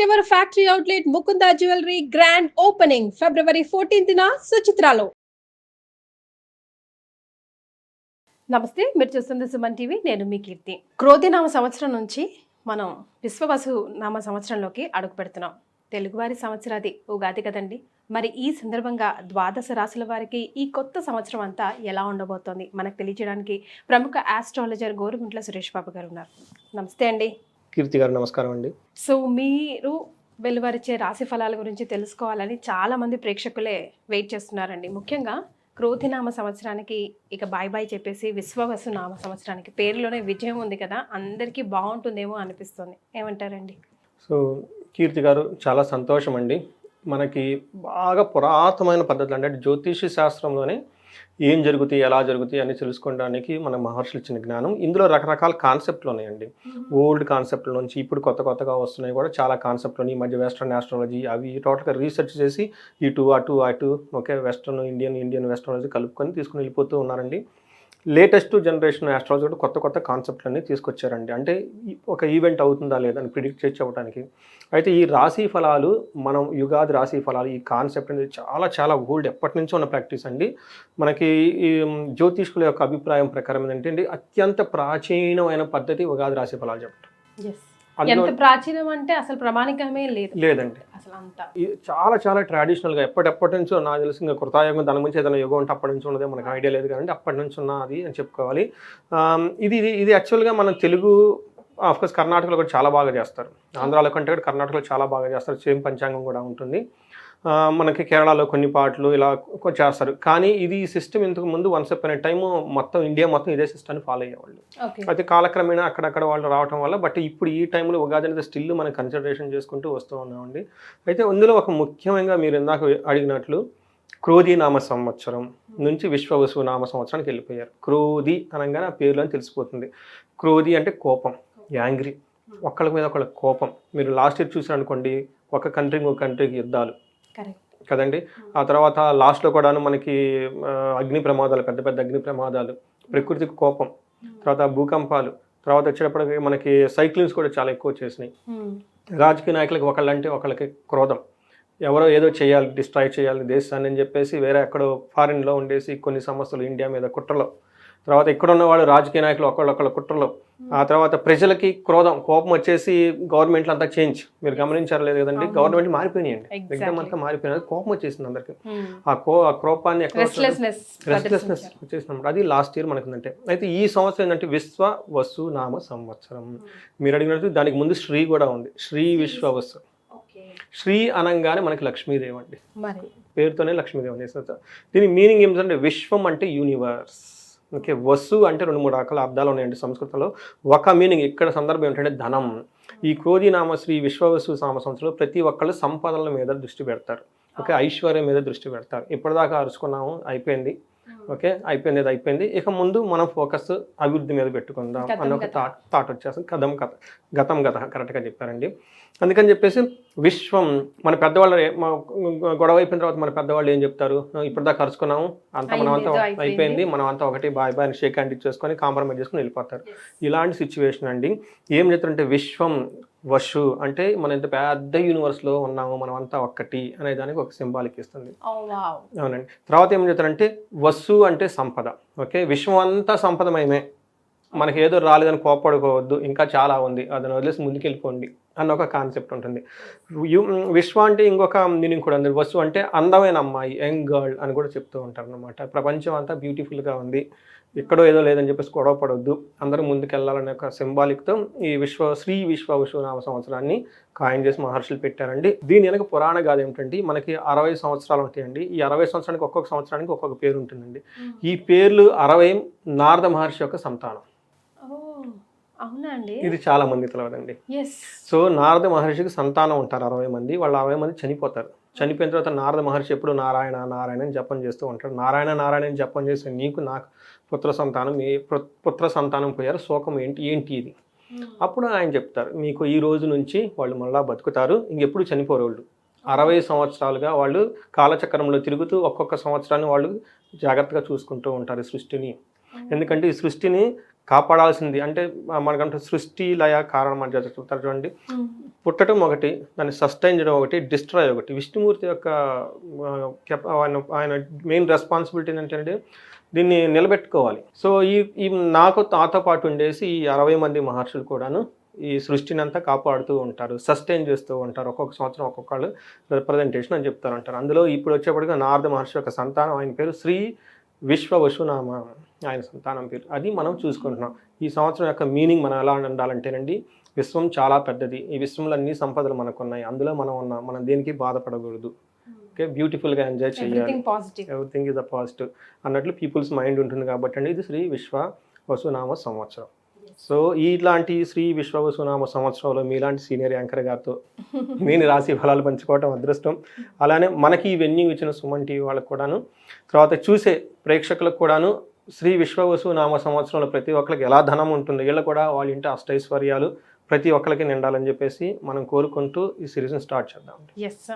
First ever factory outlet Mukunda jewellery grand opening February 14న సుచిత్రాలో. నమస్తే, మీరు చూస్తుంది సుమన్ టీవీ. నేను మీ కీర్తి. క్రోధినామ సంవత్సరం నుంచి మనం విశ్వవసు నామ సంవత్సరంలోకి అడుగు పెడుతున్నాం. తెలుగువారి సంవత్సరాది ఉగాది కదండి. మరి ఈ సందర్భంగా ద్వాదశ రాశుల వారికి ఈ కొత్త సంవత్సరం అంతా ఎలా ఉండబోతోంది మనకు తెలియజేయడానికి ప్రముఖ ఆస్ట్రాలజర్ గోరుగుంట్ల సురేష్ బాబు గారు ఉన్నారు. నమస్తే అండి. కీర్తి గారు నమస్కారం అండి. సో మీరు వెలువరిచే రాశి ఫలాల గురించి తెలుసుకోవాలని చాలా మంది ప్రేక్షకులే వెయిట్ చేస్తున్నారండి. ముఖ్యంగా క్రోధినామ సంవత్సరానికి ఇక బాయ్ చెప్పేసి విశ్వవసు నామ సంవత్సరానికి పేరులోనే విజయం ఉంది కదా, అందరికీ బాగుంటుందేమో అనిపిస్తుంది. ఏమంటారండి? సో కీర్తి గారు చాలా సంతోషం అండి. మనకి బాగా పురాతనమైన పద్ధతులు అంటే జ్యోతిష శాస్త్రంలోనే ఏం జరుగుతాయి, ఎలా జరుగుతాయి అని తెలుసుకోవడానికి మన మహర్షులు ఇచ్చిన జ్ఞానం. ఇందులో రకరకాల కాన్సెప్ట్లు ఉన్నాయండి. ఓల్డ్ కాన్సెప్ట్ల నుంచి ఇప్పుడు కొత్తగా వస్తున్నాయి కూడా చాలా కాన్సెప్ట్లు. ఈ మధ్య వెస్ట్రన్ ఆస్ట్రాలజీ అవి టోటల్గా రీసెర్చ్ చేసి ఇటు అటు ఓకే వెస్ట్రన్ ఇండియన్ వెస్ట్రాలజీ కలుపుకొని తీసుకుని వెళ్ళిపోతూ ఉన్నారండి. లేటెస్ట్ జనరేషన్ ఆస్ట్రాలజీ కూడా కొత్త కాన్సెప్ట్లన్నీ తీసుకొచ్చారండి. అంటే ఒక ఈవెంట్ అవుతుందా లేదా అని ప్రిడిక్ట్ చేసి చెప్పడానికి. అయితే ఈ రాశి ఫలాలు, మనం యుగాది రాశి ఫలాలు, ఈ కాన్సెప్ట్ అనేది చాలా ఓల్డ్, ఎప్పటి నుంచో ఉన్న ప్రాక్టీస్ అండి. మనకి ఈ జ్యోతిష్కుల యొక్క అభిప్రాయం ప్రకారం ఏంటంటే అత్యంత ప్రాచీనమైన పద్ధతి ఉగాది రాశి ఫలాలు చెప్పడం. ఎంత ప్రాచీనం అంటే అసలు ప్రామాణికమే లేదండి. అసలు అంతా చాలా ట్రెడిషనల్గా ఎప్పటి నుంచో నాకు తెలిసి ఇంకా కృతాయుగం దాని నుంచి ఏదైనా యుగం అంటే అప్పటి నుంచి ఉన్నదే మనకు ఐడియా లేదు కానీ అప్పటి నుంచి ఉన్నది అని చెప్పుకోవాలి. ఇది యాక్చువల్గా మన తెలుగు ఆఫ్కోర్స్ కర్ణాటకలో కూడా చాలా బాగా చేస్తారు. ఆంధ్రాలో కంటే కూడా కర్ణాటకలో చాలా బాగా చేస్తారు. సేమ్ పంచాంగం కూడా ఉంటుంది. మనకి కేరళలో కొన్ని పాటలు ఇలా చేస్తారు. కానీ ఇది సిస్టమ్ ఇంతకు ముందు వన్స్ అపాన్ ఏ టైము మొత్తం ఇండియా మొత్తం ఇదే సిస్టమ్ని ఫాలో అయ్యేవాళ్ళు. అయితే కాలక్రమేణా అక్కడక్కడ వాళ్ళు రావడం వల్ల బట్ ఇప్పుడు ఈ టైంలో ఉగాది అనేది స్టిల్ మనం కన్సిడరేషన్ చేసుకుంటూ వస్తూ ఉన్నామండి. అయితే అందులో ఒక ముఖ్యంగా మీరు ఇందాక అడిగినట్లు క్రోధి నామ సంవత్సరం నుంచి విశ్వవసు నామ సంవత్సరానికి వెళ్ళిపోయారు. క్రోధి అనగానే ఆ పేరులో తెలిసిపోతుంది. క్రోధి అంటే కోపం, యాంగ్రీ, ఒకళ్ళ మీద ఒకళ్ళ కోపం. మీరు లాస్ట్ ఇయర్ చూసారనుకోండి, ఒక కంట్రీకి యుద్ధాలు కదండి. ఆ తర్వాత లాస్ట్లో కూడాను మనకి అగ్ని ప్రమాదాలు, పెద్ద అగ్ని ప్రమాదాలు, ప్రకృతికి కోపం, తర్వాత భూకంపాలు, తర్వాత వచ్చేటప్పటికి మనకి సైక్లిన్స్ కూడా చాలా ఎక్కువ వచ్చేసినాయి. రాజకీయ నాయకులకి ఒకళ్ళంటే ఒకళ్ళకి క్రోధం, ఎవరో ఏదో చేయాలి, డిస్ట్రాయ్ చేయాలి దేశాన్ని అని చెప్పేసి వేరే ఎక్కడో ఫారిన్లో ఉండేసి కొన్ని సమస్యలు ఇండియా మీద కుట్రలో, తర్వాత ఇక్కడ ఉన్నవాళ్ళు రాజకీయ నాయకులు ఒకళ్ళొకళ్ళ కుట్రలో, ఆ తర్వాత ప్రజలకి కోపం వచ్చేసి గవర్నమెంట్లు అంతా చేంజ్. మీరు గమనించారు లేదు కదండి, గవర్నమెంట్ మారిపోయినాయండి, ఎగ్జామ్ అంతా మారిపోయినది, కోపం వచ్చేసింది అందరికి. ఆ కోపాన్ని రెస్ట్లెస్నెస్ వచ్చేసినప్పుడు అది లాస్ట్ ఇయర్ మనకు ఉందంటే. అయితే ఈ సంవత్సరం ఏంటంటే విశ్వవసు నామ సంవత్సరం. మీరు అడిగినట్టు దానికి ముందు శ్రీ కూడా ఉంది. శ్రీ విశ్వవసు. శ్రీ అనంగానే మనకి లక్ష్మీదేవి అండి, పేరుతోనే లక్ష్మీదేవి చేస్తారు. దీని మీనింగ్ ఏమిటంటే విశ్వం అంటే యూనివర్స్. ఓకే, వసు అంటే 2-3 రకాల అర్థాలు ఉన్నాయండి సంస్కృతంలో. ఒక మీనింగ్ ఇక్కడ సందర్భం ఏంటంటే ధనం. ఈ క్రోధినామ శ్రీ విశ్వవసు నామ సంవత్సరంలో ప్రతి ఒక్కళ్ళు సంపదల మీద దృష్టి పెడతారు. ఓకే, ఐశ్వర్యం మీద దృష్టి పెడతారు. ఇప్పటిదాకా అరుచుకున్నాము, అయిపోయింది. ఓకే, అయిపోయింది. ఇక ముందు మనం ఫోకస్ అభివృద్ధి మీద పెట్టుకుందాం అన్న ఒక థాట్ వచ్చేస్తుంది. గతం కరెక్ట్గా చెప్పారండి. అందుకని చెప్పేసి విశ్వం, మన పెద్దవాళ్ళు గొడవ అయిపోయిన తర్వాత మన పెద్దవాళ్ళు ఏం చెప్తారు, ఇప్పటిదాకా అరుచుకున్నాము, మనం అంతా అయిపోయింది, మనం అంతా ఒకటి బాయ్ అని షేక్ హ్యాండ్ ఇచ్చేసుకొని కాంప్రమైజ్ చేసుకుని వెళ్ళిపోతారు. ఇలాంటి సిచ్యువేషన్ అండి. ఏం చెప్తారంటే విశ్వం వసు అంటే మనం ఇంత పెద్ద యూనివర్స్లో ఉన్నాము, మనం అంతా ఒక్కటి అనే దానికి ఒక సింబాలిక్ ఇస్తుంది. అవునండి. తర్వాత ఏం చెప్తారంటే వసు అంటే సంపద. ఓకే, విశ్వం అంతా సంపదమయమే, మనకి ఏదో రాలేదని కోపడుకోవద్దు, ఇంకా చాలా ఉంది, అదని వదిలేసి ముందుకెళ్ళిపోండి అన్న ఒక కాన్సెప్ట్ ఉంటుంది. విశ్వ అంటే ఇంకొక మీనింగ్ కూడా ఉంది. వసు అంటే అందమైన అమ్మాయి, యంగ్ గర్ల్ అని కూడా చెప్తూ ఉంటారు అనమాట. ప్రపంచం అంతా బ్యూటిఫుల్గా ఉంది, ఎక్కడో ఏదో లేదని చెప్పేసి గొడవ పడవద్దు, అందరూ ముందుకెళ్ళాలనే ఒక సింబాలిక్తో ఈ శ్రీ విశ్వవసు నామ సంవత్సరాన్ని కాయిన్ చేసి మహర్షులు పెట్టారండి. దీని వెనక పురాణ గాథ ఏమిటంటే మనకి 60 సంవత్సరాలు ఉంటాయండి. ఈ 60 సంవత్సరానికి ఒక్కొక్క సంవత్సరానికి ఒక్కొక్క పేరు ఉంటుందండి. ఈ పేర్లు 60 నారద మహర్షి యొక్క సంతానం. ఇది చాలా మంది తెలియదండి. సో నారద మహర్షికి సంతానం ఉంటారు 60 మంది. వాళ్ళు 60 మంది చనిపోతారు. చనిపోయిన తర్వాత నారద మహర్షి ఎప్పుడు నారాయణ అని జపం చేస్తూ ఉంటాడు. నారాయణ అని జపం చేస్తే నీకు నాకు పుత్ర సంతానం పోయారు, శోకం ఏంటి ఇది. అప్పుడు ఆయన చెప్తారు, మీకు ఈ రోజు నుంచి వాళ్ళు మళ్ళా బతుకుతారు, ఇంకెప్పుడు చనిపోరు వాళ్ళు. 60 సంవత్సరాలుగా వాళ్ళు కాలచక్రంలో తిరుగుతూ ఒక్కొక్క సంవత్సరాన్ని వాళ్ళు జాగ్రత్తగా చూసుకుంటూ ఉంటారు ఈ సృష్టిని. ఎందుకంటే ఈ సృష్టిని కాపాడాల్సింది అంటే మనకంటే సృష్టి లయ కారణం అని చెప్తారు చూడండి. పుట్టడం ఒకటి, దాన్ని సస్టైన్ చేయడం ఒకటి, డిస్ట్రాయ్ ఒకటి. విష్ణుమూర్తి యొక్క ఆయన మెయిన్ రెస్పాన్సిబిలిటీ ఏంటంటే దీన్ని నిలబెట్టుకోవాలి. సో ఈ నాతో పాటు ఉండేసి ఈ 60 మంది మహర్షులు కూడాను ఈ సృష్టిని అంతా కాపాడుతూ ఉంటారు, సస్టైన్ చేస్తూ ఉంటారు. ఒక్కొక్క సంవత్సరం ఒక్కొక్కళ్ళు రిప్రజెంటేషన్ అని చెప్తారు అంటారు. అందులో ఇప్పుడు వచ్చేప్పటికి నారద మహర్షి యొక్క సంతానం, ఆయన పేరు శ్రీ విశ్వవసునామ, ఆయన సంతానం పేరు. అది మనం చూసుకుంటున్నాం. ఈ సంవత్సరం యొక్క మీనింగ్ మనం ఎలా ఉండాలంటేనండి, విశ్వం చాలా పెద్దది, ఈ విశ్వంలో అన్ని సంపదలు మనకు ఉన్నాయి, అందులో మనం ఉన్నాం, మనం దేనికి బాధపడకూడదు, ఓకే, బ్యూటిఫుల్గా ఎంజాయ్ చేయాలి, ఎవ్రీథింగ్ ఈజ్ అ పాజిటివ్ అన్నట్లు పీపుల్స్ మైండ్ ఉంటుంది. కాబట్టి అండి ఇది శ్రీ విశ్వవసునామ సంవత్సరం. సో ఇలాంటి శ్రీ విశ్వవసునామ సంవత్సరంలో మీలాంటి సీనియర్ యాంకర్ గారితో నేను రాశి ఫలాలు పంచుకోవటం అదృష్టం. అలానే మనకి ఈ వెన్యూ ఇచ్చిన సుమన్ టీవీ వాళ్ళకు కూడాను, తర్వాత చూసే ప్రేక్షకులకు కూడాను శ్రీ విశ్వవసునామ సంవత్సరంలో ప్రతి ఒక్కరికి ఎలా ధనం ఉంటుంది, వీళ్ళు కూడా వాళ్ళ ఇంటి అష్టైశ్వర్యాలు ప్రతి ఒక్కరికి నిండాలని చెప్పేసి మనం కోరుకుంటూ ఈ సిరీస్ని స్టార్ట్ చేద్దాం. ఎస్,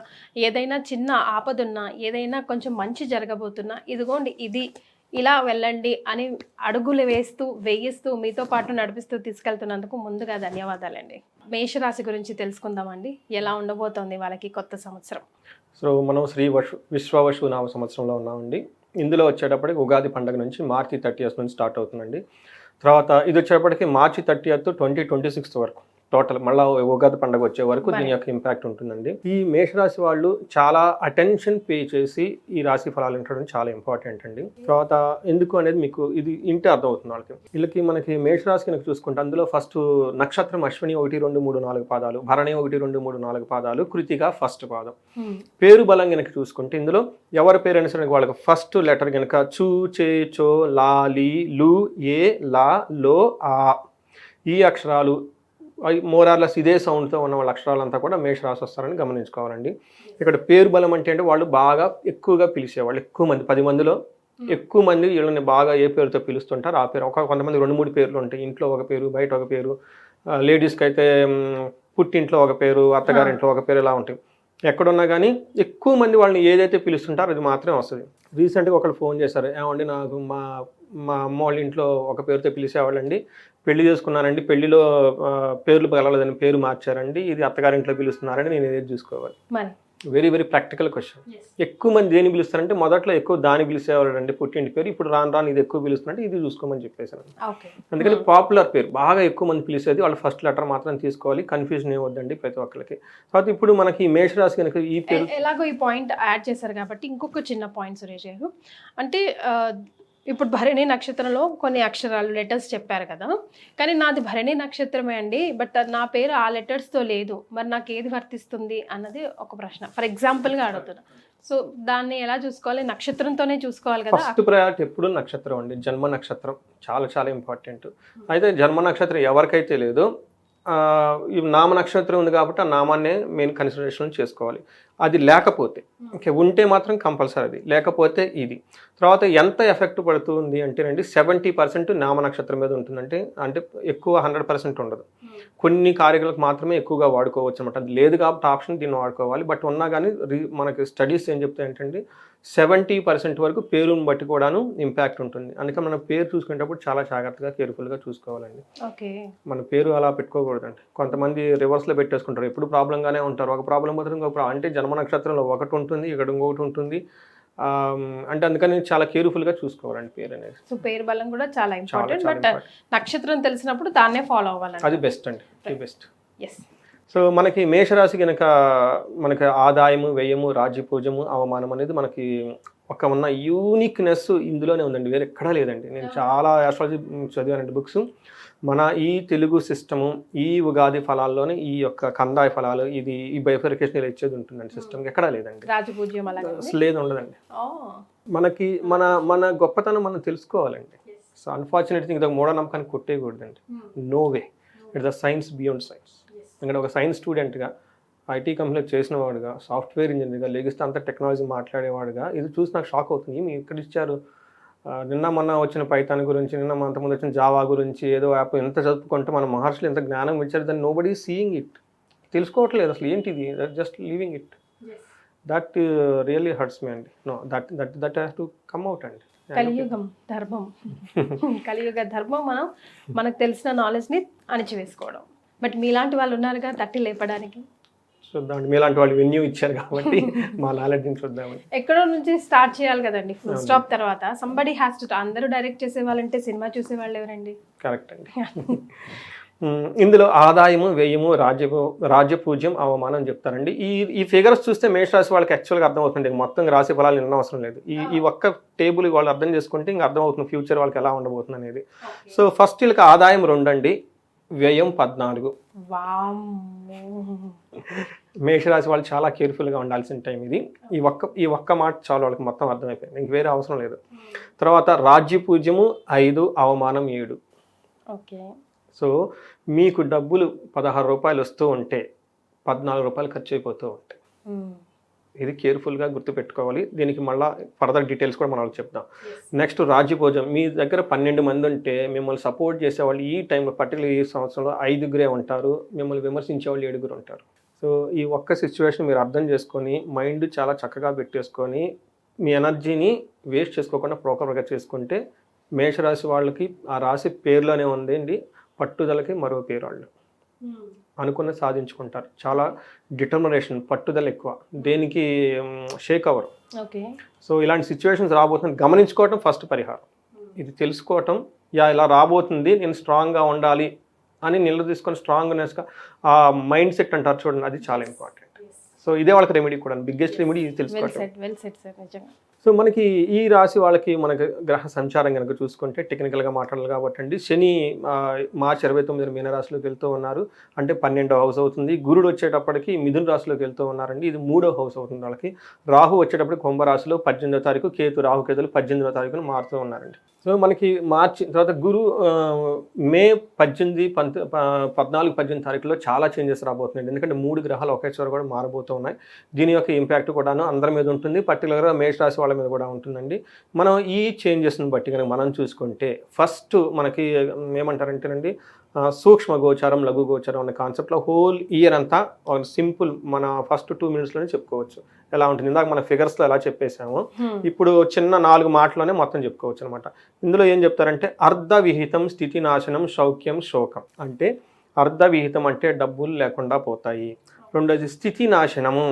ఏదైనా చిన్న ఆపదున్నా, ఏదైనా కొంచెం మంచి జరగబోతున్నా, ఇదిగోండి ఇది ఇలా వెళ్ళండి అని అడుగులు వేయిస్తూ మీతో పాటు నడిపిస్తూ తీసుకెళ్తున్నందుకు ముందుగా ధన్యవాదాలండి. మేషరాశి గురించి తెలుసుకుందామండి. ఎలా ఉండబోతోంది వాళ్ళకి కొత్త సంవత్సరం? సో మనం శ్రీ విశ్వవసునామ సంవత్సరంలో ఉన్నామండి. ఇందులో వచ్చేటప్పటికి ఉగాది పండుగ నుంచి మార్చి 30th నుంచి స్టార్ట్ అవుతుందండి. తర్వాత ఇది వచ్చేటప్పటికి మార్చి 30th 2026 వరకు టోటల్ మళ్ళీ ఉగాది పండుగ వచ్చే వరకు దీని యొక్క ఇంపాక్ట్ ఉంటుందండి. ఈ మేషరాశి వాళ్ళు చాలా అటెన్షన్ పే చేసి ఈ రాశి ఫలాలు వినడం చాలా ఇంపార్టెంట్ అండి. తర్వాత ఎందుకు అనేది మీకు ఇది ఇంటే అర్థమవుతుంది వాళ్ళకి. వీళ్ళకి మనకి మేషరాశి కనుక చూసుకుంటే అందులో ఫస్ట్ నక్షత్రం అశ్విని 1, 2, 3, 4 పాదాలు, భరణి 1, 2, 3, 4 పాదాలు, కృతిక ఫస్ట్ పాదం. పేరు బలం కనుక చూసుకుంటే ఇందులో ఎవరి పేరు అయినా సరే వాళ్ళకి ఫస్ట్ లెటర్ కనుక చూ, చే, చో, లా, లీ, లు, ఏ, లా, లో, ఆ ఈ అక్షరాలు మోరార్లెస్ ఇదే సౌండ్తో ఉన్న వాళ్ళ అక్షరాలంతా కూడా మేషరాశి వస్తారని గమనించుకోవాలండి. ఇక్కడ పేరు బలం అంటే వాళ్ళు బాగా ఎక్కువగా పిలిచేవాళ్ళు, ఎక్కువ మంది 10 మందిలో ఎక్కువ మంది వీళ్ళని బాగా ఏ పేరుతో పిలుస్తుంటారు ఆ పేరు. కొంతమంది 2-3 పేర్లు ఉంటాయి, ఇంట్లో ఒక పేరు, బయట ఒక పేరు, లేడీస్కి అయితే పుట్టింట్లో ఒక పేరు, అత్తగారింట్లో ఒక పేరు, ఇలా ఉంటాయి. ఎక్కడున్నా కానీ ఎక్కువ మంది వాళ్ళని ఏదైతే పిలుస్తుంటారో అది మాత్రమే వస్తుంది. రీసెంట్గా ఒకళ్ళు ఫోన్ చేశారు, ఏమండి నాకు మా అమ్మ వాళ్ళ ఇంట్లో ఒక పేరుతో పిలిచేవాళ్ళండి, పెళ్లి చేసుకున్నానండి, పెళ్లిలో పేర్లు కలవలేదని పేరు మార్చారండి, ఇది అత్తగారింట్లో పిలుస్తున్నారని నేను ఏది చూసుకోవాలి. Very very practical question. ఎక్కువ మంది దేని పిలుస్తారంటే మొదట్లో ఎక్కువ దాన్ని పిలిచేవాళ్ళు అండి పుట్టింటి పేరు, ఇప్పుడు రాను ఇది ఎక్కువ పిలుస్తున్నారంటే ఇది చూసుకోమని చెప్పేసాను. అందుకని పాపులర్ పేరు బాగా ఎక్కువ మంది పిలిచేది వాళ్ళ ఫస్ట్ లెటర్ మాత్రం తీసుకోవాలి, కన్ఫ్యూజన్ ఏమొద్దండి ప్రతి ఒక్కరికి. తర్వాత ఇప్పుడు మనకి మేషరాశి కనుక ఈ పేరు ఎలాగో ఈ పాయింట్ యాడ్ చేశారు కాబట్టి ఇంకొక చిన్న పాయింట్ సురేష్ గారు, అంటే ఇప్పుడు భరణి నక్షత్రంలో కొన్ని అక్షరాలు లెటర్స్ చెప్పారు కదా, కానీ నాది భరణి నక్షత్రమే అండి, బట్ నా పేరు ఆ లెటర్స్తో లేదు, మరి నాకు ఏది వర్తిస్తుంది అన్నది ఒక ప్రశ్న. ఫర్ ఎగ్జాంపుల్గా అడుగుతున్నా. సో దాన్ని ఎలా చూసుకోవాలి? నక్షత్రంతోనే చూసుకోవాలి కదా. ఫస్ట్ ప్రయారిటీ ఎప్పుడు నక్షత్రం అండి, జన్మ నక్షత్రం చాలా చాలా ఇంపార్టెంట్. అయితే జన్మ నక్షత్రం ఎవరికైతే లేదో ఈ నామ నక్షత్రం ఉంది కాబట్టి ఆ నామాన్నే మెయిన్ కన్సిడరేషన్ చేసుకోవాలి. అది లేకపోతే ఓకే, ఉంటే మాత్రం కంపల్సరీ, అది లేకపోతే ఇది. తర్వాత ఎంత ఎఫెక్ట్ పడుతుంది అంటేనండి 70% నామ నక్షత్రం మీద ఉంటుందంటే, అంటే ఎక్కువ 100% ఉండదు. కొన్ని కార్యక్రమాలకు మాత్రమే ఎక్కువగా వాడుకోవచ్చు అనమాట. అది లేదు కాబట్టి ఆప్షన్ దీన్ని వాడుకోవాలి. బట్ ఉన్నా కానీ మనకి స్టడీస్ ఏం చెప్తాయి ఏంటంటే 70% వరకు పేరుని బట్టి కూడాను ఇంపాక్ట్ ఉంటుంది. అందుకని మన పేరు చూసుకునేటప్పుడు చాలా జాగ్రత్తగా కేర్ఫుల్గా చూసుకోవాలండి. మన పేరు అలా పెట్టుకోకూడదండి. కొంతమంది రివర్స్లో పెట్టేసుకుంటారు, ఎప్పుడు ప్రాబ్లంగానే ఉంటారు. ఒక ప్రాబ్లం మాత్రం ఇంకొక అంటే జన్మ నక్షత్రంలో ఒకటి ఉంటుంది, ఇక్కడ ఇంకొకటి ఉంటుంది. అంటే అందుకని చాలా కేర్ఫుల్గా చూసుకోవాలండి పేరు అనేది. సో పేరు బలం కూడా చాలా ఇంపార్టెంట్, బట్ నక్షత్రం తెలిసినప్పుడు దాన్నే ఫాలో అవ్వాలి, అది బెస్ట్ అండి, బెస్ట్. సో మనకి మేషరాశి కనుక మనకి ఆదాయము, వ్యయము, రాజ్యపూజము, అవమానం అనేది మనకి ఒక ఉన్న యూనిక్నెస్ ఇందులోనే ఉందండి, వేరే ఎక్కడా లేదండి. నేను చాలా ఆస్ట్రాలజీ చదివానండి బుక్స్. మన ఈ తెలుగు సిస్టము ఈ ఉగాది ఫలాల్లోనే ఈ యొక్క కందాయ ఫలాలు ఇది ఈ బైఫర్కేషన్ ఇలా ఇచ్చేది ఉంటుందండి. సిస్టమ్ ఎక్కడా లేదండి, లేదు, ఉండదండి. మనకి మన గొప్పతనం మనం తెలుసుకోవాలండి. సో అన్ఫార్చునేట్ థింగ్, ఇది మూఢనమ్మకాన్ని కొట్టేయకూడదండి. No way, it the science beyond science. ఎందుకంటే ఒక సైన్స్ స్టూడెంట్గా, ఐటీ కంపెనీలో చేసిన వాడుగా, సాఫ్ట్వేర్ ఇంజనీర్గా, లెగిస్తే అంత టెక్నాలజీ మాట్లాడేవాడుగా ఇది చూసి నాకు షాక్ అవుతుంది. మీ ఇక్కడ ఇచ్చారు, నిన్న మొన్న వచ్చిన పైథాన్ గురించి, నిన్న అంతకుముందు వచ్చిన జావా గురించి ఏదో యాప్ ఎంత చదువుకుంటే మన మహర్షులు ఎంత జ్ఞానం ఇచ్చారు, దాన్ని నోబడీ సీయింగ్ ఇట్. తెలుసుకోవట్లేదు అసలు ఏంటిది, just leaving it. That really hurts me అండి. No, that has to come out అండి. కలియుగం ధర్మం కలియుగ ధర్మం మనకు తెలిసిన నాలెడ్జ్ని అణిచివేసుకోవడం. బట్ మీలాంటి వాళ్ళు ఉన్నారుగా తట్టి లేపడానికి. చూద్దామండి, మీలాంటి వాళ్ళు వెన్యూ ఇచ్చారు కాబట్టి మా నాలెడ్జ్ని చూద్దామని. ఎక్కడో నుంచి స్టార్ట్ చేయాలి కదండి, ఫుల్ స్టాప్ తర్వాత సంబడి హ్యాస్ టు. అందరూ డైరెక్ట్ చేసేవాళ్ళంటే సినిమా చూసేవాళ్ళు ఎవరండి? కరెక్ట్ అండి. ఇందులో ఆదాయము, వ్యయము, రాజ్యపూజ్యం, అవమానం చెప్తారండి. ఈ ఫిగర్స్ చూస్తే మేషరాశి వాళ్ళకి యాక్చువల్గా అర్థమవుతుంది. మొత్తం రాశి ఫలాలు నిన్న అవసరం లేదు. ఈ ఒక్క టేబుల్ వాళ్ళు అర్థం చేసుకుంటే ఇంకా అర్థమవుతుంది ఫ్యూచర్ వాళ్ళకి ఎలా ఉండబోతుంది అనేది. సో ఫస్ట్ వీళ్ళకి ఆదాయం 2 అండి, వ్యయం 14. మేషరాశి వాళ్ళు చాలా కేర్ఫుల్గా ఉండాల్సిన టైం ఇది. ఈ ఒక్క మాట చాలు వాళ్ళకి మొత్తం అర్థమైపోయింది, ఇంక వేరే అవసరం లేదు. తర్వాత రాజ్యపూజ్యము 5, అవమానం 7. ఓకే. సో మీకు డబ్బులు 16 రూపాయలు వస్తూ ఉంటే 14 రూపాయలు ఖర్చు అయిపోతూ ఉంటాయి. ఇది కేర్ఫుల్గా గుర్తుపెట్టుకోవాలి. దీనికి మళ్ళీ ఫర్దర్ డీటెయిల్స్ కూడా మనం చెప్దాం. నెక్స్ట్ రాజ్యభోజం. మీ దగ్గర 12 మంది ఉంటే మిమ్మల్ని సపోర్ట్ చేసేవాళ్ళు ఈ టైంలో పర్టికులర్ ఈ సంవత్సరంలో 5గురే ఉంటారు, మిమ్మల్ని విమర్శించే వాళ్ళు 7గురు ఉంటారు. సో ఈ ఒక్క సిచ్యువేషన్ మీరు అర్థం చేసుకొని మైండ్ చాలా చక్కగా పెట్టేసుకొని మీ ఎనర్జీని వేస్ట్ చేసుకోకుండా ప్రోపర్గా చేసుకుంటే మేషరాశి వాళ్ళకి ఆ రాశి పేరులోనే ఉందండి, పట్టుదలకి మరో పేరు. వాళ్ళు అనుకున్న సాధించుకుంటారు. చాలా డిటర్మినేషన్, పట్టుదల ఎక్కువ, దేనికి షేక్ అవ్వరు. సో ఇలాంటి సిచ్యువేషన్స్ రాబోతుంది గమనించుకోవటం ఫస్ట్ పరిహారం. ఇది తెలుసుకోవటం, ఇలా రాబోతుంది, నేను స్ట్రాంగ్గా ఉండాలి అని నిలదీసుకొని స్ట్రాంగ్నెస్గా ఆ మైండ్ సెట్ అంటారు చూడండి, అది చాలా ఇంపార్టెంట్. సో ఇదే వాళ్ళకి రెమెడీ కూడా, బిగ్గెస్ట్ రెమెడీ ఇది తెలుసుకోవటం. సో మనకి ఈ రాశి వాళ్ళకి మనకి గ్రహ సంచారం కనుక చూసుకుంటే టెక్నికల్గా మాట్లాడాలి కాబట్టి అండి, శని మార్చి 29 మీనరాశిలోకి వెళ్తూ ఉన్నారు, అంటే 12వ హౌస్ అవుతుంది. గురుడు వచ్చేటప్పటికి మిథున రాశిలోకి వెళ్తూ ఉన్నారండి, ఇది 3వ హౌస్ అవుతుంది వాళ్ళకి. రాహు వచ్చేటప్పటికి కుంభరాశిలో 18వ తారీఖు, కేతు కేతులు 18వ తారీఖున మారుతూ ఉన్నారండి. సో మనకి మార్చి తర్వాత మే 18, 14, 18 తారీఖులో చాలా చేంజెస్ రాబోతున్నాయి. ఎందుకంటే 3 గ్రహాలు ఒకేసారి కూడా మారబోతూ ఉన్నాయి. దీని యొక్క ఇంపాక్ట్ కూడాను అందరి మీద ఉంటుంది, పర్టికులర్గా మేషరాశి వాళ్ళ మీద కూడా ఉంటుందండి. మనం ఈ చేంజెస్ని బట్టి కనుక మనం చూసుకుంటే ఫస్ట్ మనకి ఏమంటారంటేనండి, సూక్ష్మ గోచారం, లఘు గోచారం అనే కాన్సెప్ట్లో హోల్ ఇయర్ అంతా సింపుల్ మన ఫస్ట్ 2 మినిట్స్లోనే చెప్పుకోవచ్చు ఎలా ఉంటుంది. ఇందాక మన ఫిగర్స్లో ఎలా చెప్పేసాము, ఇప్పుడు చిన్న 4 మాటలోనే మొత్తం చెప్పుకోవచ్చు అనమాట. ఇందులో ఏం చెప్తారంటే అర్ధవిహితం, స్థితి నాశనం, సౌఖ్యం, శోకం. అంటే అర్ధవిహితం అంటే డబ్బులు లేకుండా పోతాయి. రెండోది స్థితి నాశనము,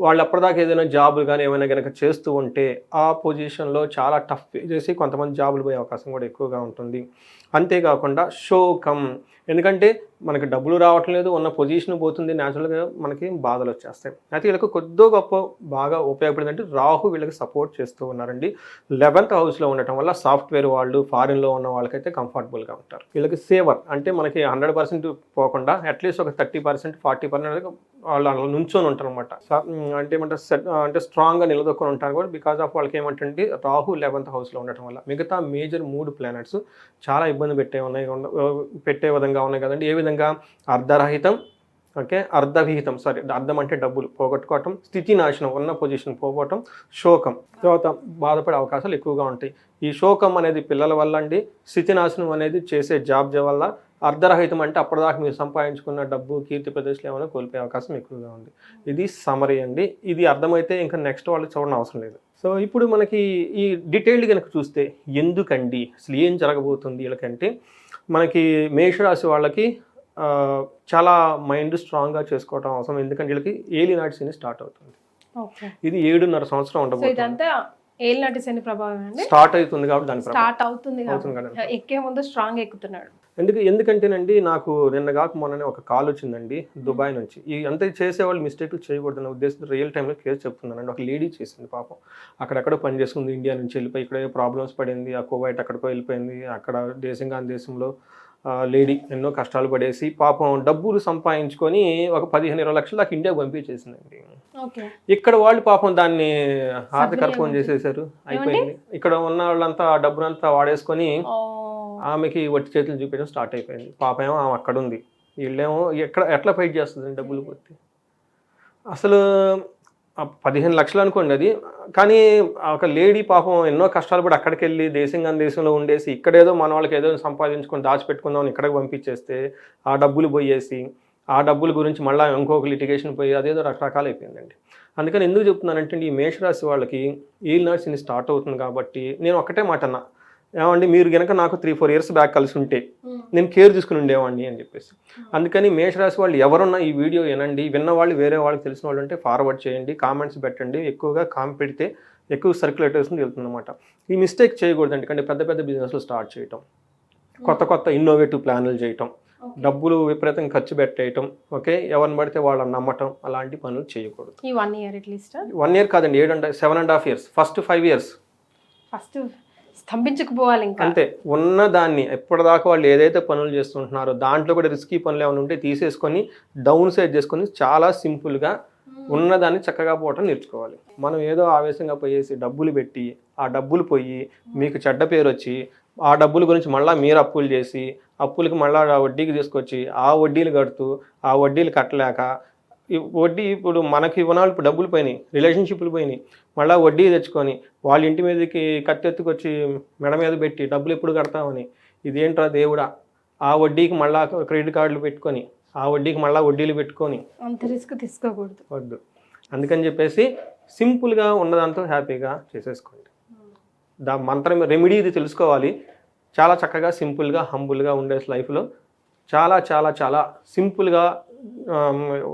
వాళ్ళు అప్పటిదాకా ఏదైనా జాబులు కానీ ఏమైనా కనుక చేస్తూ ఉంటే ఆ పొజిషన్లో చాలా టఫ్ చేసి కొంతమంది జాబులు పోయే అవకాశం కూడా ఎక్కువగా ఉంటుంది. అంతేకాకుండా శోకం, ఎందుకంటే మనకి డబ్బులు రావటం లేదు, ఉన్న పొజిషన్ పోతుంది, న్యాచురల్గా మనకి బాధలు వచ్చేస్తాయి. అయితే వీళ్ళకి కొద్దో గొప్ప బాగా ఉపయోగపడిందంటే రాహు వీళ్ళకి సపోర్ట్ చేస్తూ ఉన్నారండి. 11th హౌస్లో ఉండటం వల్ల సాఫ్ట్వేర్ వాళ్ళు, ఫారిన్లో ఉన్న వాళ్ళకైతే కంఫర్టబుల్గా ఉంటారు. వీళ్ళకి సేవర్ అంటే మనకి 100% పోకుండా అట్లీస్ట్ ఒక 30%, 40% వాళ్ళు నుంచొని ఉంటారు అనమాట. అంటే అంటే స్ట్రాంగ్గా నిలదొక్కుని ఉంటారు కూడా, బికాస్ ఆఫ్ వాళ్ళకి ఏమంటే రాహు 11th హౌస్లో ఉండటం వల్ల. మిగతా మేజర్ 3 ప్లానెట్స్ చాలా ఇబ్బంది పెట్టే విధంగా ఉన్నాయి కదండి. ఏ విధంగా? అర్ధరహితం, ఓకే, అర్ధవిహితం, అర్థం అంటే డబ్బులు పోగొట్టుకోవటం, స్థితి నాశనం, ఉన్న పొజిషన్ పోగొట్టడం, శోకం, తర్వాత బాధపడే అవకాశాలు ఎక్కువగా ఉంటాయి. ఈ శోకం అనేది పిల్లల వల్ల అండి, స్థితి నాశనం అనేది చేసే జాబ్ వల్ల, అర్ధరహితం అంటే అప్పటిదాకా మీరు సంపాదించుకున్న డబ్బు, కీర్తి ప్రదేశాలు ఏమైనా కోల్పోయే అవకాశం ఎక్కువగా ఉంది. ఇది సమరీ అండి. ఇది అర్థమైతే ఇంకా నెక్స్ట్ వాళ్ళు చూడడం అవసరం లేదు. సో ఇప్పుడు మనకి ఈ డీటెయిల్డ్ కనుక చూస్తే ఎందుకండి అసలు ఏం జరగబోతుంది వీళ్ళకంటే, మనకి మేషరాశి వాళ్ళకి చాలా మైండ్ స్ట్రాంగ్గా చేసుకోవడం అవసరం. ఎందుకంటే వీళ్ళకి ఏలినాటి శని స్టార్ట్ అవుతుంది. ఇది 7.5 సంవత్సరం ఉండబోతుంది. ఏలినాటి శని ప్రభావం స్టార్ట్ అవుతుంది కాబట్టి దాని స్టార్ట్ అవుతుంది కాబట్టి ఎక్కే ముందు స్ట్రాంగ్ ఎక్కుతున్నాడు. ఎందుకంటేనండి నాకు నిన్న కాక మొన్ననే ఒక కాల్ వచ్చిందండి దుబాయ్ నుంచి. ఈ అంతా చేసేవాళ్ళు మిస్టేక్ చేయకూడదన్న ఉద్దేశంతో రియల్ టైంలో కేసు చెప్తున్నానండి. ఒక లేడీ చేసింది పాపం, అక్కడెక్కడో పని చేసుకుంది, ఇండియా నుంచి వెళ్ళిపోయి ఇక్కడ ప్రాబ్లమ్స్ పడింది, ఆ కువైట్ అక్కడికో వెళ్ళిపోయింది, అక్కడ దేశంలో లేడీ ఎన్నో కష్టాలు పడేసి పాపం డబ్బులు సంపాదించుకొని ఒక 15-20 లక్షలు దాకా ఇండియాకు పంపించేసిందండి. ఇక్కడ వాళ్ళు పాపం దాన్ని ఆర్థికర్పం చేసేసారు, అయిపోయింది. ఇక్కడ ఉన్న వాళ్ళంతా ఆ డబ్బునంతా వాడేసుకొని ఆమెకి వట్టి చేతులు చూపించడం స్టార్ట్ అయిపోయింది. పాపం ఏమో ఆమె అక్కడ ఉంది, వీళ్ళేమో ఎట్లా ఫైట్ చేస్తుంది డబ్బులు పోతే. అసలు 15 లక్షలు అనుకోండి అది, కానీ ఒక లేడీ పాపం ఎన్నో కష్టాలు పడి అక్కడికి వెళ్ళి దేశంలో ఉండేసి ఇక్కడేదో మన వాళ్ళకి ఏదో సంపాదించుకొని దాచిపెట్టుకుందామని ఇక్కడికి పంపించేస్తే ఆ డబ్బులు పోయేసి ఆ డబ్బుల గురించి మళ్ళీ ఇంకొక లిటిగేషన్ పోయి అదేదో రకరకాలు అయిపోయిందండి. అందుకని ఎందుకు చెప్తున్నానంటే ఈ మేషరాశి వాళ్ళకి ఏలినాటి శని స్టార్ట్ అవుతుంది కాబట్టి నేను ఒక్కటే మాట అన్నా, ఏమండి మీరు కనుక నాకు 3-4 ఇయర్స్ బ్యాక్ కలిసి ఉంటే నేను కేర్ తీసుకుని ఉండేవాడిని అని చెప్పేసి. అందుకని మేషరాశి వాళ్ళు ఎవరున్నా ఈ వీడియో వినండి, విన్న వాళ్ళు వేరే వాళ్ళకి తెలిసిన వాళ్ళు ఉంటే ఫార్వర్డ్ చేయండి, కామెంట్స్ పెట్టండి, ఎక్కువగా కామెంట్ పెడితే ఎక్కువ సర్క్యులేట్ అవుతుంది వెళ్తుందన్నమాట. ఈ మిస్టేక్ చేయకూడదండి, కానీ పెద్ద పెద్ద బిజినెస్లు స్టార్ట్ చేయటం, కొత్త కొత్త ఇన్నోవేటివ్ ప్లాన్లు చేయటం, డబ్బులు విపరీతంగా ఖర్చు పెట్టేయటం, ఓకే, ఎవరిని పడితే వాళ్ళని నమ్మటం, అలాంటి పనులు చేయకూడదు. ఈ 1 year అట్లీస్ట్ 1 year కాదండి, 7.5 years, ఫస్ట్ 5 years ఫస్ట్ స్తంభించకపోవాలి ఇంకా. అంతే. ఉన్నదాన్ని ఎప్పటిదాకా వాళ్ళు ఏదైతే పనులు చేస్తుంటున్నారో దాంట్లో కూడా రిస్కీ పనులు ఏమైనా ఉంటే తీసేసుకొని డౌన్ సైడ్ చేసుకొని చాలా సింపుల్గా ఉన్నదాన్ని చక్కగా పోవటం నేర్చుకోవాలి. మనం ఏదో ఆవేశంగా పోయేసి డబ్బులు పెట్టి ఆ డబ్బులు పోయి మీకు చెడ్డ పేరు వచ్చి ఆ డబ్బుల గురించి మళ్ళీ మీరు అప్పులు చేసి అప్పులకి మళ్ళీ వడ్డీకి తీసుకొచ్చి ఆ వడ్డీలు కడుతూ ఆ వడ్డీలు కట్టలేక వడ్డీ ఇప్పుడు మనకి ఇవ్వనాలు ఇప్పుడు డబ్బులు పోయినాయి, రిలేషన్షిప్లు పోయినాయి, మళ్ళీ వడ్డీ తెచ్చుకొని వాళ్ళ ఇంటి మీదకి కత్తెత్తుకొచ్చి మెడ మీద పెట్టి డబ్బులు ఎప్పుడు కడతామని, ఇదేంట్రా దేవుడా, ఆ వడ్డీకి మళ్ళీ క్రెడిట్ కార్డులు పెట్టుకొని ఆ వడ్డీకి మళ్ళీ వడ్డీలు పెట్టుకొని అంత రిస్క్ తీసుకోకూడదు, వద్దు. అందుకని చెప్పేసి సింపుల్గా ఉన్నదాంతో హ్యాపీగా చేసేసుకోండి. మంత్రం రెమెడీ ఇది తెలుసుకోవాలి. చాలా చక్కగా సింపుల్గా హంబుల్గా ఉండే లైఫ్లో చాలా చాలా చాలా సింపుల్గా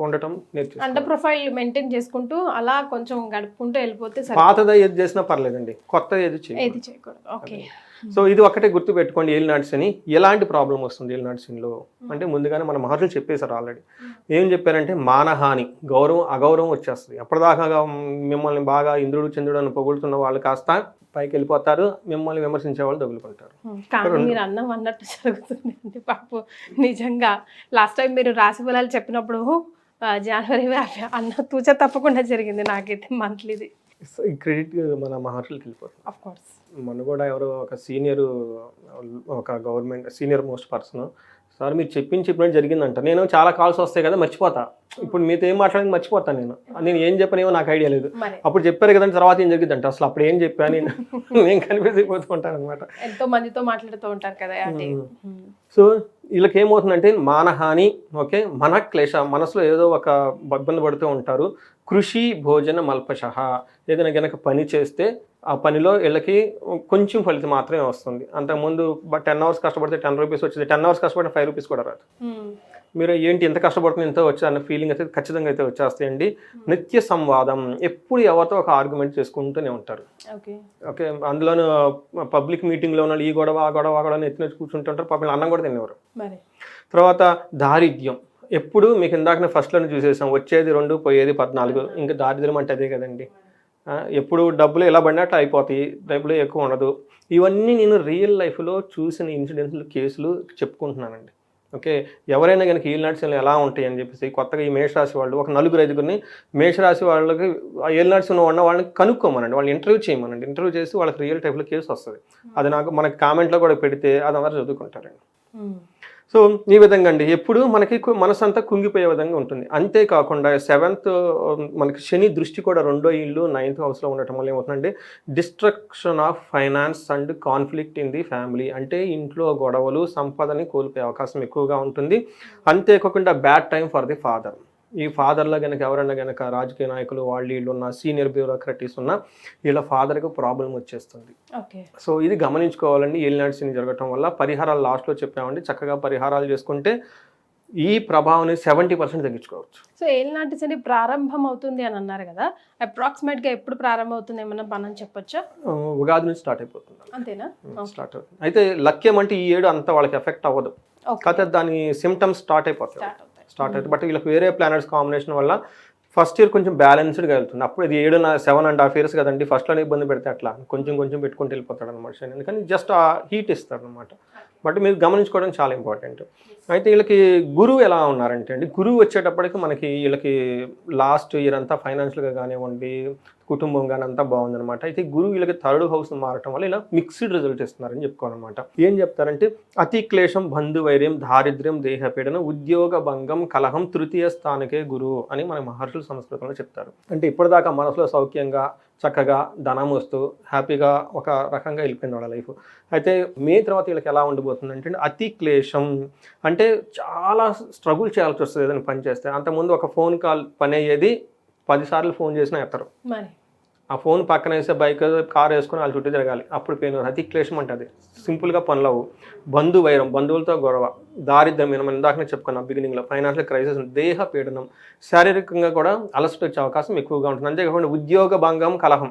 ఉండటం నేర్చుకోవాలి. అండర్ ప్రొఫైల్ మెయింటైన్ చేసుకుంటూ అలా కొంచెం గడుపుకుంటూ వెళ్ళిపోతే పాతదా ఏది చేసినా పర్లేదండి, కొత్తది ఏది చేయకూడదు. ఓకే. సో ఇది ఒకటే గుర్తు పెట్టుకోండి. ఏలినాటి శని ఎలాంటి ప్రాబ్లం వస్తుంది ఏలినాటి శనిలో అంటే ముందుగానే మన మహర్షులు చెప్పేశారు ఆల్రెడీ. ఏం చెప్పారంటే మానహాని, గౌరవం అగౌరవం వచ్చేస్తుంది. అప్పటిదాకా మిమ్మల్ని బాగా ఇంద్రుడు చంద్రుడు అని పొగుడుతున్న వాళ్ళు కాస్త పైకి వెళ్ళిపోతారు, మిమ్మల్ని విమర్శించే వాళ్ళు తగులుకుంటారు. కానీ మీరు అన్నం అన్నట్టు జరుగుతుంది అంటే పాపం నిజంగా లాస్ట్ టైం మీరు రాశి ఫలాలు చెప్పినప్పుడు జనవరి అన్న తూచ తప్పకుండా జరిగింది నాకైతే మంత్లీది. ఈ క్రెడిట్ మన మహర్షులకి వెళ్ళిపోతుంది. ఆఫ్ కోర్స్ మన కూడా ఎవరో ఒక government senior most person sir మీరు చెప్పినట్టు జరిగిందంట. నేను చాలా కాల్స్ వస్తాయి కదా మర్చిపోతా, ఇప్పుడు మీతో ఏం మాట్లాడింది మర్చిపోతాను, నేను ఏం చెప్పనేమో నాకు ఐడియా లేదు. అప్పుడు చెప్పారు కదండి తర్వాత ఏం జరిగిందంట, అసలు అప్పుడు ఏం చెప్పా నేను కన్ఫ్యూజ్ అయిపోతూ ఉంటాను అనమాట. ఎంతో మందితో మాట్లాడుతూ ఉంటారు కదా. సో వీళ్ళకి ఏమవుతుందంటే మానహాని, ఓకే, మన క్లేశ, మనసులో ఏదో ఒక ఇబ్బంది పడుతూ ఉంటారు. కృషి భోజన మల్పశః, ఏదైనా గనక పని చేస్తే ఆ పనిలో వీళ్ళకి కొంచెం ఫలితం మాత్రమే వస్తుంది. అంతకుముందు 10 hours కష్టపడితే 10 rupees వచ్చేది, 10 hours కష్టపడితే 5 rupees కూడా రాదు. మీరు ఏంటి ఎంత కష్టపడుతుంది ఎంతో వచ్చి అన్న ఫీలింగ్ అయితే ఖచ్చితంగా అయితే వచ్చేస్తాయండి. నిత్య సంవాదం, ఎప్పుడు ఎవరితో ఒక ఆర్గ్యుమెంట్ చేసుకుంటూనే ఉంటారు. ఓకే, అందులోనూ పబ్లిక్ మీటింగ్లో ఉన్న ఈ గొడవ ఆ గొడవ ఆ గొడవ ఎత్తున కూర్చుంటుంటారు, పాపం అన్నం కూడా తినేవారు. తర్వాత దారిద్ర్యం, ఎప్పుడు మీకు ఇందాక ఫస్ట్లోనే చూసేసాం, వచ్చేది 2 పోయేది 14, ఇంకా దారిద్ర్యం అంటే అదే కదండి. ఎప్పుడు డబ్బులు ఎలా పడినట్టు అయిపోతాయి, డబ్బులు ఎక్కువ ఉండదు. ఇవన్నీ నేను రియల్ లైఫ్లో చూసిన ఇన్సిడెంట్స్లు కేసులు చెప్పుకుంటున్నానండి. ఓకే, ఎవరైనా కనుక ఏలినాటి శనులు ఎలా ఉంటాయి అని చెప్పేసి కొత్తగా ఈ మేషరాశి వాళ్ళు ఒక 4-5 మేషరాశి వాళ్ళకి ఏలినాటి శని ఉన్న వాళ్ళని కనుక్కోమనండి, వాళ్ళని ఇంటర్వ్యూ చేయమనండి. ఇంటర్వ్యూ చేసి వాళ్ళకి రియల్ టైప్లో కేసు వస్తుంది. అది మనకి కామెంట్లో కూడా పెడితే అది అందరూ చదువుకుంటారండి. సో ఈ విధంగా అండి ఎప్పుడు మనకి మనసు అంతా కుంగిపోయే విధంగా ఉంటుంది. అంతేకాకుండా 7th మనకి శని దృష్టి కూడా 2వ ఇల్లు 9th హౌస్లో ఉండటం వల్ల ఏమవుతుందంటే destruction of finance and conflict in the family, అంటే ఇంట్లో గొడవలు, సంపదని కోల్పోయే అవకాశం ఎక్కువగా ఉంటుంది. అంతేకాకుండా bad time for the father. ఈ ఫాదర్లో కనుక ఎవరైనా కనుక రాజకీయ నాయకులు వీళ్ళు ఉన్న సీనియర్ బ్యూరోక్రటీస్ ఉన్న వీళ్ళ ఫాదర్కి ప్రాబ్లం వచ్చేస్తుంది. సో ఇది గమనించుకోవాలండి. ఏలినాటి శని జరగటం వల్ల పరిహారాలు లాస్ట్లో చెప్పామండి, చక్కగా పరిహారాలు చేసుకుంటే ఈ ప్రభావాన్ని 70% తగ్గించుకోవచ్చు. సో ఏలినాటి శని ప్రారంభం అవుతుంది అని అన్నారు కదా, అప్రాక్సిమేట్గా ఎప్పుడు ప్రారంభం అవుతుంది ఏమన్నా మనం చెప్పొచ్చా? ఉగాది నుంచి స్టార్ట్ అయిపోతుంది. అంతేనా? స్టార్ట్ అవుతుంది. అయితే లక్ష్యం అంటే ఈ ఏడు అంత వాళ్ళకి ఎఫెక్ట్ అవ్వదు, కాకపోతే దాని సిమ్టమ్స్ స్టార్ట్ అయిపోతాయి. బట్ వీళ్ళకి వేరే ప్లానెట్స్ కాంబినేషన్ వల్ల ఫస్ట్ ఇయర్ కొంచెం బ్యాలెన్స్డ్గా వెళ్తుంది. అప్పుడు ఇది 7.5 years కదండి, ఫస్ట్లోనే ఇబ్బంది పెడితే అట్లా కొంచెం పెట్టుకుంటూ వెళ్ళిపోతాడు అనమాట శని. ఎందుకని జస్ట్ ఆ హీట్ ఇస్తాడు అనమాట. బట్ మీరు గమనించుకోవడం చాలా ఇంపార్టెంట్. అయితే వీళ్ళకి గురువు ఎలా ఉన్నారంటే అండి, గురువు వచ్చేటప్పటికి మనకి వీళ్ళకి లాస్ట్ ఇయర్ అంతా ఫైనాన్షియల్గా కానివ్వండి, కుటుంబం కానీ అంతా బాగుందన్నమాట. అయితే గురువు వీళ్ళకి థర్డ్ హౌస్ మారటం వల్ల ఇలా మిక్స్డ్ రిజల్ట్ ఇస్తున్నారని చెప్పుకోవాలన్నమాట. ఏం చెప్తారంటే అతి క్లేశం బంధువైర్యం దారిద్ర్యం దేహపీడనం ఉద్యోగ భంగం కలహం తృతీయ స్థానకే గురువు అని మన మహర్షులు సంస్కృతంలో చెప్తారు. అంటే ఇప్పటిదాకా మనసులో సౌఖ్యంగా చక్కగా ధనం వస్తూ హ్యాపీగా ఒక రకంగా వెళ్ళిపోయింది వాళ్ళ లైఫ్. అయితే మే తర్వాత వీళ్ళకి ఎలా ఉండబోతుంది అంటే అతి క్లేశం అంటే చాలా స్ట్రగుల్ చేయాల్సి వస్తుంది ఏదైనా పని చేస్తే. అంతకుముందు ఒక ఫోన్ కాల్ పని అయ్యేది 10 సార్లు ఫోన్ చేసినా ఎత్తరు. ఆ ఫోన్ పక్కన వేసే బైక్ కార్ వేసుకొని వాళ్ళ చుట్టూ తిరగాలి, అప్పుడు పెయిన్. అతి క్లేశం అంటే అది సింపుల్గా పనులవు. బంధువైరం బంధువులతో గొడవ, దారిద్ర్యం మనం ఇందాకనే చెప్పుకున్నాం బిగినింగ్లో, ఫైనాన్షియల్ క్రైసిస్, దేహ పీడనం, శారీరకంగా కూడా అలసట వచ్చే అవకాశం ఎక్కువగా ఉంటుంది. అంతేకాకుండా ఉద్యోగ భంగం కలహం,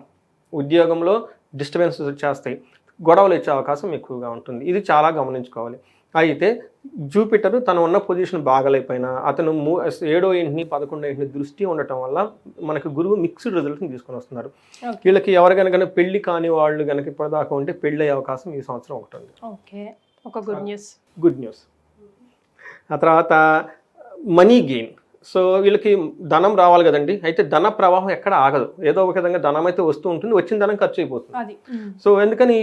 ఉద్యోగంలో డిస్టర్బెన్సెస్ వచ్చేస్తాయి, గొడవలు వచ్చే అవకాశం ఎక్కువగా ఉంటుంది. ఇది చాలా గమనించుకోవాలి. అయితే జూపిటర్ తను ఉన్న పొజిషన్ బాగలేకపోయినా అతను 7వ ఇంటిని 11వ ఇంటిని దృష్టి ఉండటం వల్ల మనకు గురువు మిక్స్డ్ రిజల్ట్ని తీసుకొని వస్తున్నారు. వీళ్ళకి ఎవరికైనా పెళ్లి కాని వాళ్ళు కనుక ఇప్పటిదాకా ఉంటే పెళ్లి అయ్యే అవకాశం ఈ సంవత్సరం ఉంటుంది. ఒక గుడ్ న్యూస్. ఆ తర్వాత మనీ గెయిన్. సో వీళ్ళకి ధనం రావాలి కదండి. అయితే ధన ప్రవాహం ఎక్కడ ఆగదు, ఏదో ఒక విధంగా ధనం అయితే వస్తూ ఉంటుంది, వచ్చిన ధనం ఖర్చు అయిపోతుంది. సో ఎందుకని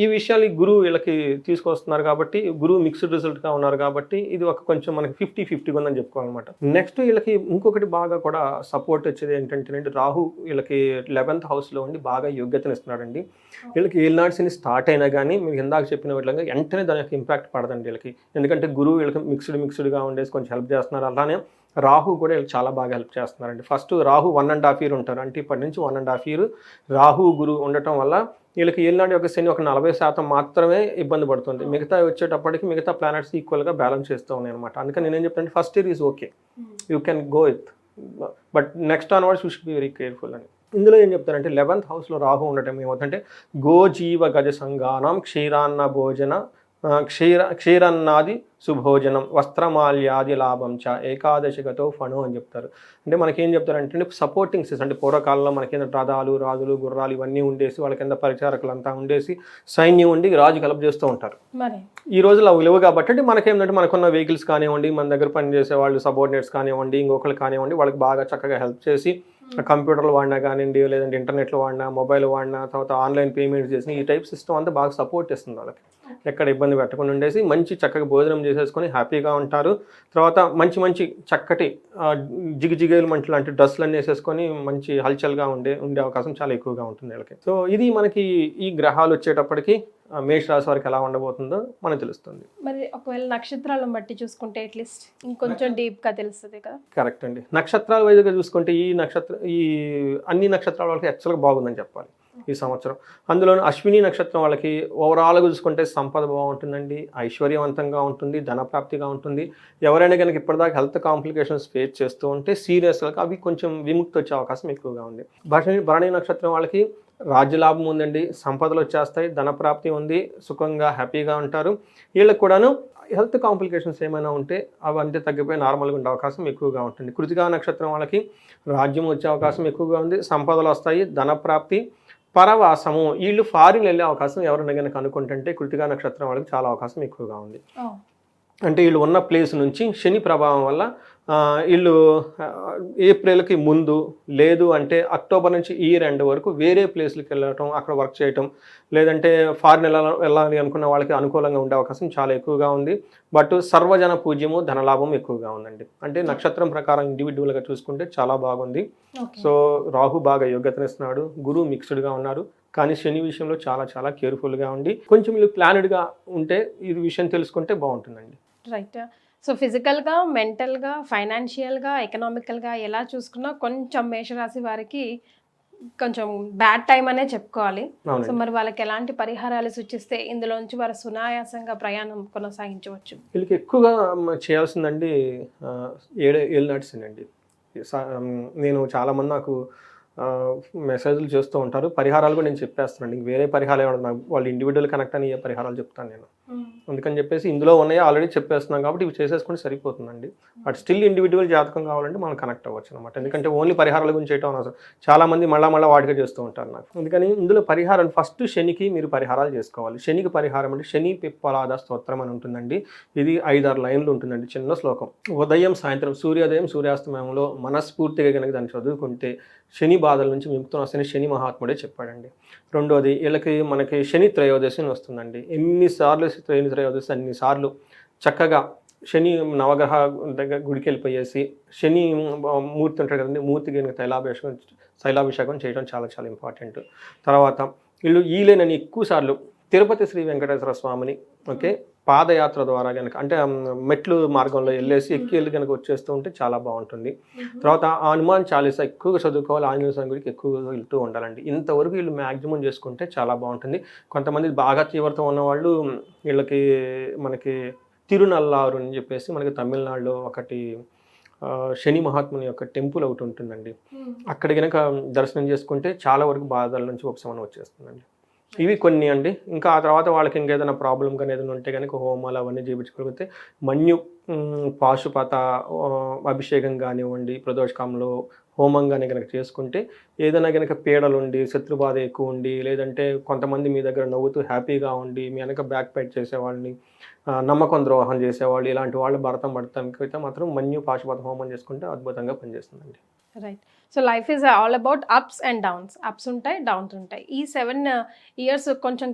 ఈ విషయాలు గురువు వీళ్ళకి తీసుకొస్తున్నారు కాబట్టి, గురువు మిక్స్డ్ రిజల్ట్గా ఉన్నారు కాబట్టి ఇది ఒక కొంచెం మనకి 50-50 ఉందని చెప్పుకోవాలన్నమాట. నెక్స్ట్ వీళ్ళకి ఇంకొకటి బాగా కూడా సపోర్ట్ వచ్చేది ఏంటంటే రాహు వీళ్ళకి 11th హౌస్లో ఉండి బాగా యోగ్యతను ఇస్తున్నాడండి. వీళ్ళకి ఏలినాడ్స్ని స్టార్ట్ అయినా కానీ మీకు ఇందాక చెప్పిన విధంగా వెంటనే దాని యొక్క ఇంపాక్ట్ పడదండి వీళ్ళకి. ఎందుకంటే గురువు వీళ్ళకి మిక్స్డ్గా ఉండేసి కొంచెం హెల్ప్ చేస్తున్నారు. అలానే రాహు కూడా వీళ్ళకి చాలా బాగా హెల్ప్ చేస్తున్నారండి. ఫస్ట్ రాహు 1.5 year ఉంటారు, అంటే ఇప్పటి నుంచి 1.5 year రాహు గురువు ఉండటం వల్ల వీళ్ళకి ఏలినాటి యొక్క శని ఒక 40% మాత్రమే ఇబ్బంది పడుతుంది. మిగతా వచ్చేటప్పటికి మిగతా ప్లానెట్స్ ఈక్వల్గా బ్యాలెన్స్ చేస్తూ ఉన్నాయి అనమాట. అందుకని నేనేం చెప్తానంటే first year is okay, you can go with, but next onwards you should be very careful అని. ఇందులో ఏం చెప్తారంటే 11th హౌస్లో రాహు ఉండటం ఏమవుతుందంటే గోజీవ గజ సంఘానం క్షీరాన్న భోజన క్షీరన్నాది సుభోజనం వస్త్రమాల్యాది లాభం చ ఏకాదశిగతో ఫణు అని చెప్తారు. అంటే మనకేం చెప్తారంటే సపోర్టింగ్ సిస్టమ్, అంటే పూర్వకాలంలో మనకి రథాలు రాజులు గుర్రాలు ఇవన్నీ ఉండేసి వాళ్ళ కింద పరిచారకులు అంతా ఉండేసి సైన్యం ఉండి రాజు కలప చేస్తూ ఉంటారు. ఈ రోజులు అవి లేవు కాబట్టి అంటే మనకేంటంటే మనకున్న వెహికల్స్ కానివ్వండి, మన దగ్గర పనిచేసే వాళ్ళు సబార్డినేట్స్ కానివ్వండి, ఇంకొకరు కానివ్వండి, వాళ్ళకి బాగా చక్కగా హెల్ప్ చేసి కంప్యూటర్లు వాడినా కానివ్వండి, లేదంటే ఇంటర్నెట్లో వాడినా, మొబైల్ వాడినా, తర్వాత ఆన్లైన్ పేమెంట్స్ చేసిన ఈ టైప్ సిస్టమ్ అంతా బాగా సపోర్ట్ ఇస్తుంది వాళ్ళకి. ఎక్కడ ఇబ్బంది పెట్టకుండా ఉండేసి మంచి చక్కగా భోజనం చేసేసుకొని హ్యాపీగా ఉంటారు. తర్వాత మంచి మంచి చక్కటి జిగిజిగేలు మంచి లాంటి డ్రెస్సులు అన్నీ వేసేసుకొని మంచి హల్చల్గా ఉండే అవకాశం చాలా ఎక్కువగా ఉంటుంది వీళ్ళకి. సో ఇది మనకి ఈ గ్రహాలు వచ్చేటప్పటికి మేష రాశి వారికి ఎలా ఉండబోతుందో మనకు తెలుస్తుంది. మరి ఒకవేళ నక్షత్రాలను బట్టి చూసుకుంటే అట్లీస్ట్ ఇంకొంచెం డీప్గా తెలుస్తుంది కదా. కరెక్ట్ అండి. నక్షత్రాల వైజ్గా చూసుకుంటే ఈ అన్ని నక్షత్రాల వాళ్ళకి యాక్చువల్గా బాగుందని చెప్పాలి ఈ సంవత్సరం. అందులోనూ అశ్విని నక్షత్రం వాళ్ళకి ఓవరాల్గా చూసుకుంటే సంపద బాగుంటుందండి, ఐశ్వర్యవంతంగా ఉంటుంది, ధనప్రాప్తిగా ఉంటుంది. ఎవరైనా కనుక ఇప్పటిదాకా హెల్త్ కాంప్లికేషన్స్ ఫేస్ చేస్తూ ఉంటే సీరియస్గా అవి కొంచెం విముక్తి వచ్చే అవకాశం ఎక్కువగా ఉంది. భరణి నక్షత్రం వాళ్ళకి రాజ్యలాభం ఉందండి, సంపదలు వచ్చేస్తాయి, ధనప్రాప్తి ఉంది, సుఖంగా హ్యాపీగా ఉంటారు. వీళ్ళకి కూడాను హెల్త్ కాంప్లికేషన్స్ ఏమైనా ఉంటే అవంతా తగ్గిపోయి నార్మల్గా ఉండే అవకాశం ఎక్కువగా ఉంటుంది. కృతికా నక్షత్రం వాళ్ళకి రాజ్యం వచ్చే అవకాశం ఎక్కువగా ఉంది, సంపదలు వస్తాయి, ధనప్రాప్తి, పరవాసము. వీళ్ళు ఫారిన్ వెళ్ళే అవకాశం ఎవరైనా కనుక అనుకుంటుంటే కృతికా నక్షత్రం వాళ్ళకి చాలా అవకాశం ఎక్కువగా ఉంది. అంటే వీళ్ళు ఉన్న ప్లేస్ నుంచి శని ప్రభావం వల్ల వీళ్ళు ఏప్రిల్కి ముందు లేదు అంటే అక్టోబర్ నుంచి ఈ ఎండ్ వరకు వేరే ప్లేస్లకి వెళ్ళటం, అక్కడ వర్క్ చేయటం, లేదంటే ఫారిన్ వెళ్ళాలి అనుకున్న వాళ్ళకి అనుకూలంగా ఉండే అవకాశం చాలా ఎక్కువగా ఉంది. బట్ సర్వజన పూజ్యము ధనలాభం ఎక్కువగా ఉందండి. అంటే నక్షత్రం ప్రకారం ఇండివిజువల్గా చూసుకుంటే చాలా బాగుంది. సో రాహు బాగా యోగ్యతనిస్తున్నాడు, గురువు మిక్స్డ్గా ఉన్నారు, కానీ శని విషయంలో చాలా చాలా కేర్ఫుల్గా ఉండి కొంచెం వీళ్ళు ప్లానెడ్గా ఉంటే ఈ విషయం తెలుసుకుంటే బాగుంటుందండి. రైట్. సో ఫిజికల్గా, మెంటల్గా, ఫైనాన్షియల్గా, ఎకనామికల్గా ఎలా చూసుకున్నా కొంచెం మేషరాశి వారికి కొంచెం బ్యాడ్ టైం అనే చెప్పుకోవాలి. సో మరి వాళ్ళకి ఎలాంటి పరిహారాలు సూచిస్తే ఇందులోంచి వారు సునాయాసంగా ప్రయాణం కొనసాగించవచ్చు? వీళ్ళకి ఎక్కువగా చేయాల్సిందండి ఏలినాడ్సేనండి. నేను చాలామంది నాకు మెసేజ్లు చేస్తూ ఉంటారు, పరిహారాలు కూడా నేను చెప్పేస్తానండి. వేరే పరిహారాలు ఏమన్నా వాళ్ళు ఇండివిజువల్ కనెక్ట్ అని ఏ పరిహారాలు చెప్తాను నేను. అందుకని చెప్పేసి ఇందులో ఉన్నాయి ఆల్రెడీ చెప్పేస్తున్నాం కాబట్టి ఇవి చేసేసుకుంటే సరిపోతుందండి. బట్ స్టిల్ ఇండివిజువల్ జాతకం కావాలంటే మనం కనెక్ట్ అవ్వచ్చు అనమాట. ఎందుకంటే ఓన్లీ పరిహారాల గురించి చేయటం అనవసరం. చాలా మంది మళ్ళా వాటిగా చేస్తూ ఉంటారు నాకు. అందుకని ఇందులో పరిహారం ఫస్ట్ శనికి మీరు పరిహారాలు చేసుకోవాలి. శనికి పరిహారం అంటే శని పిప్పలాద స్తోత్రం అని ఉంటుందండి. ఇది 5-6 లైన్లు ఉంటుందండి, చిన్న శ్లోకం. ఉదయం సాయంత్రం సూర్యోదయం సూర్యాస్తమయంలో మనస్ఫూర్తిగా కనుక దాన్ని చదువుకుంటే శని బాధల నుంచి విముక్తం వస్తేనే శని మహాత్ముడే చెప్పాడండి. రెండోది వీళ్ళకి మనకి శని త్రయోదశి అని వస్తుందండి. ఎన్నిసార్లు శని త్రయోదశి అన్నిసార్లు చక్కగా శని నవగ్రహ దగ్గర గుడికి వెళ్ళిపోయేసి శని మూర్తి ఉంటాడు కదండి, మూర్తికి కనుక తైలాభిషేకం చేయడం చాలా చాలా ఇంపార్టెంట్. తర్వాత వీళ్ళు ఈలేనని ఎక్కువ సార్లు తిరుపతి శ్రీ వెంకటేశ్వర స్వామిని పాదయాత్ర ద్వారా కనుక అంటే మెట్లు మార్గంలో వెళ్ళేసి వెళ్ళి కనుక వచ్చేస్తూ ఉంటే చాలా బాగుంటుంది. తర్వాత హనుమాన్ చాలీసా ఎక్కువగా చదువుకోవాలి, ఆంజనేయ స్వామి గుడికి ఎక్కువగా వెళ్తూ ఉండాలండి. ఇంతవరకు వీళ్ళు మ్యాక్సిమం చేసుకుంటే చాలా బాగుంటుంది. కొంతమంది బాగా తీవ్రత ఉన్నవాళ్ళు వీళ్ళకి మనకి తిరునల్లారు అని చెప్పేసి మనకి తమిళనాడులో ఒకటి శని మహాత్ముని యొక్క టెంపుల్ ఒకటి ఉంటుందండి. అక్కడ కనుక దర్శనం చేసుకుంటే చాలా వరకు బాధల నుంచి ఉపశమనం వచ్చేస్తుందండి. ఇవి కొన్ని అండి. ఇంకా ఆ తర్వాత వాళ్ళకి ఇంకేదైనా ప్రాబ్లం కానీ ఏదైనా ఉంటే కనుక హోమాలు అవన్నీ చేయించుకోగలిగితే మన్యు పాశుపత అభిషేకం కానివ్వండి, ప్రదోషకాలంలో హోమం కానీ కనుక చేసుకుంటే ఏదైనా కనుక పీడలు ఉండి శత్రుబాధ ఎక్కువ ఉండి, లేదంటే కొంతమంది మీ దగ్గర నవ్వుతూ హ్యాపీగా ఉండి మీ వెనక బ్యాక్ ఫైట్ చేసేవాళ్ళని, నమ్మకం ద్రోహం చేసేవాళ్ళు, ఇలాంటి వాళ్ళు భరతం పడతానికి అయితే మాత్రం మన్యు పాశుపత హోమం చేసుకుంటే అద్భుతంగా పనిచేస్తుందండి. Right. So life is all about ups and downs. Ups ఉంటాయి, డౌన్స్ ఉంటాయి. ఈ 7 ఇయర్స్ కొంచెం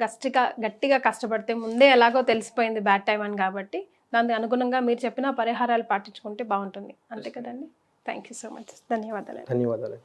గట్టిగా కష్టపడితే ముందే ఎలాగో తెలిసిపోయింది బ్యాడ్ టైం అని, కాబట్టి దానికి అనుగుణంగా మీరు చెప్పిన పరిహారాలు పాటించుకుంటే బాగుంటుంది. అంతే కదండి. Thank you so much. ధన్యవాదాలు.